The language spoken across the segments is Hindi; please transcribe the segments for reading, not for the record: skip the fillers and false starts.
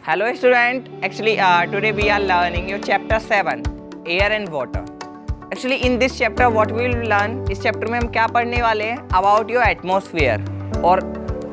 Hello student, actually today we are learning your chapter 7 air and water. Actually in this chapter what we will learn, इस chapter में हम क्या पढ़ने वाले हैं about your atmosphere और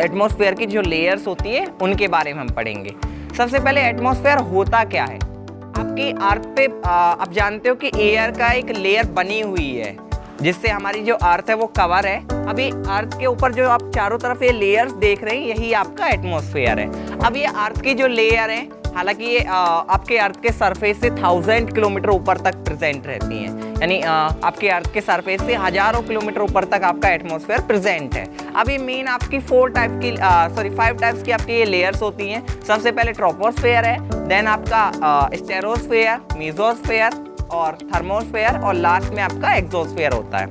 atmosphere की जो layers होती है उनके बारे में हम पढ़ेंगे। सबसे पहले atmosphere होता क्या है। आपकी अर्थ पे आप जानते हो कि एयर का एक लेयर बनी हुई है जिससे हमारी जो अर्थ है वो कवर है। अभी अर्थ के ऊपर जो आप चारों तरफ ये लेयर्स देख रहे हैं यही आपका एटमॉस्फेयर है। अब ये अर्थ की जो लेयर है, हालांकि ये आपके अर्थ के सरफेस से 1000 किलोमीटर ऊपर तक प्रेजेंट रहती हैं, यानी आपके अर्थ के सरफेस से हजारों किलोमीटर ऊपर तक आपका एटमॉस्फेयर प्रेजेंट है। अभी मेन आपकी 5 टाइप्स की आपकी ये लेयर्स होती हैं। सबसे पहले ट्रोपोस्फेयर है, देन आपका स्टेरोस्फेयर, मेसोस्फेयर और थर्मोस्फेयर और लास्ट में आपका एक्सोस्फेयर होता है।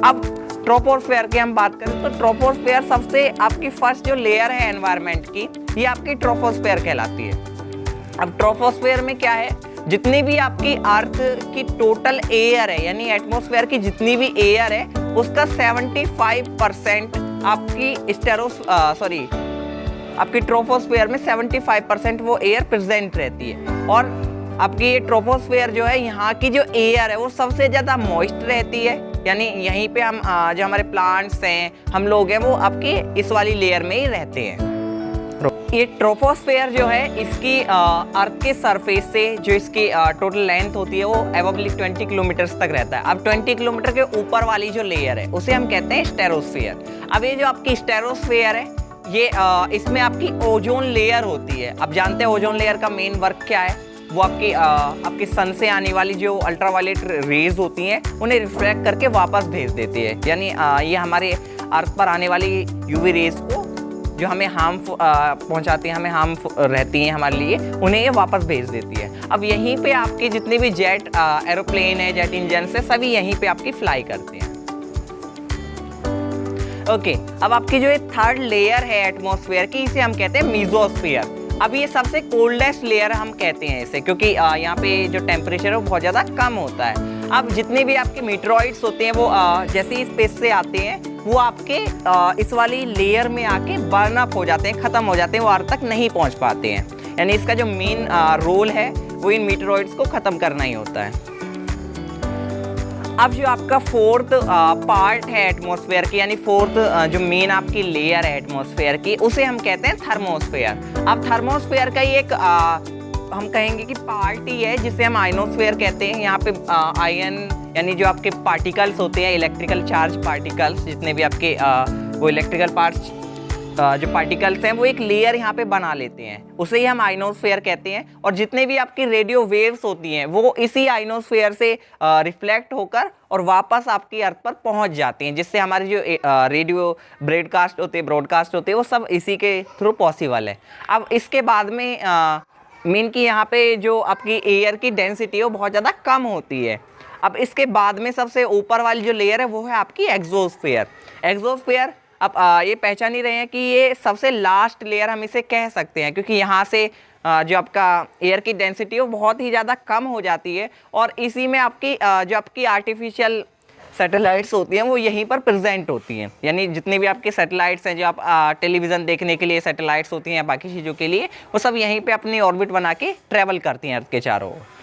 अब ट्रोपोस्फेयर की हम बात करें तो ट्रोपोस्फेयर सबसे आपकी फर्स्ट जो लेयर है एनवायरनमेंट की, ये आपकी ट्रोपोस्फेयर कहलाती है। अब ट्रोपोस्फेयर में क्या है, जितनी भी आपकी अर्थ की टोटल एयर है, यानी एटमॉस्फेयर की जितनी भी एयर है उसका 75% आपकी ट्रोपोस्फेयर में 75% वो एयर प्रेजेंट रहती है। और आपकी ये ट्रोपोस्फेयर जो है, यहाँ की जो एयर है वो सबसे ज़्यादा मॉइस्ट रहती है, यानी यहीं पे हम जो हमारे प्लांट्स हैं, हम लोग हैं, वो आपकी इस वाली लेयर में ही रहते हैं। ये ट्रोपोस्फेयर जो है इसकी अर्थ के सरफेस से जो इसकी टोटल लेंथ होती है वो अबवली 20 किलोमीटर्स तक रहता है। अब 20 किलोमीटर के ऊपर वाली जो लेयर है उसे हम कहते हैं स्टेरोस्फेयर। अब ये जो आपकी स्टेरोस्फेयर है ये इसमें आपकी ओजोन लेयर होती है। अब जानते हैं ओजोन लेयर का मेन वर्क क्या है, वो आपकी सन से आने वाली जो अल्ट्रावायलेट रेज होती हैं उन्हें रिफ्लेक्ट करके वापस भेज देती है, यानी ये हमारे अर्थ पर आने वाली यूवी रेज को जो हमें हार्म पहुंचाती हैं, हमें हार्म रहती हैं हमारे लिए, उन्हें ये वापस भेज देती है। अब यहीं पे आपके जितने भी जेट एरोप्लेन है, जेट इंजन है, सभी यहीं पे आपकी फ्लाई करते हैं। ओके, अब आपकी जो ये थर्ड लेयर है एटमॉस्फेयर की, इसे हम कहते हैं मेसोस्फेयर। अब ये सबसे कोल्डेस्ट लेयर हम कहते हैं इसे, क्योंकि यहाँ पे जो टेम्परेचर है वो बहुत ज़्यादा कम होता है। अब जितने भी आपके मीटरॉइड्स होते हैं वो जैसे ही स्पेस से आते हैं वो आपके इस वाली लेयर में आके बर्न अप हो जाते हैं, ख़त्म हो जाते हैं, वो अर्थ तक नहीं पहुँच पाते हैं। यानी इसका जो मेन रोल है वो इन मीटरॉइड्स को ख़त्म करना ही होता है। अब जो आपका फोर्थ पार्ट है एटमॉस्फेयर की, यानी फोर्थ जो मेन आपकी लेयर है एटमॉस्फेयर की, उसे हम कहते हैं थर्मोस्फेयर। अब थर्मोस्फेयर का ही एक हम कहेंगे कि पार्ट ही है जिसे हम आयनोस्फेयर कहते हैं। यहाँ पे आयन यानी जो आपके पार्टिकल्स होते हैं, इलेक्ट्रिकल चार्ज पार्टिकल्स, जितने भी आपके वो इलेक्ट्रिकल पार्ट्स जो पार्टिकल्स हैं वो एक लेयर यहाँ पे बना लेते हैं, उसे ही हम आयनोस्फेयर कहते हैं। और जितने भी आपकी रेडियो वेव्स होती हैं वो इसी आयनोस्फेयर से रिफ्लेक्ट होकर और वापस आपकी अर्थ पर पहुँच जाती हैं, जिससे हमारे जो रेडियो ब्रॉडकास्ट होते हैं वो सब इसी के थ्रू पॉसिबल है। अब इसके बाद में मीन की यहाँ पे जो आपकी एयर की डेंसिटी है वो बहुत ज़्यादा कम होती है। अब इसके बाद में सबसे ऊपर वाली जो लेयर है वो है आपकी एक्सोस्फेयर। अब ये पहचान ही रहे हैं कि ये सबसे लास्ट लेयर हम इसे कह सकते हैं, क्योंकि यहाँ से जो आपका एयर की डेंसिटी है वो बहुत ही ज़्यादा कम हो जाती है और इसी में आपकी जो आपकी आर्टिफिशियल सैटेलाइट्स होती हैं वो यहीं पर प्रेजेंट होती हैं। यानी जितने भी आपके सैटेलाइट्स हैं, जो आप टेलीविज़न देखने के लिए सैटेलाइट्स होती हैं या बाकी चीज़ों के लिए, वो सब यहीं पे अपनी ऑर्बिट बना के ट्रैवल करती हैं अर्थ के चारों ओर।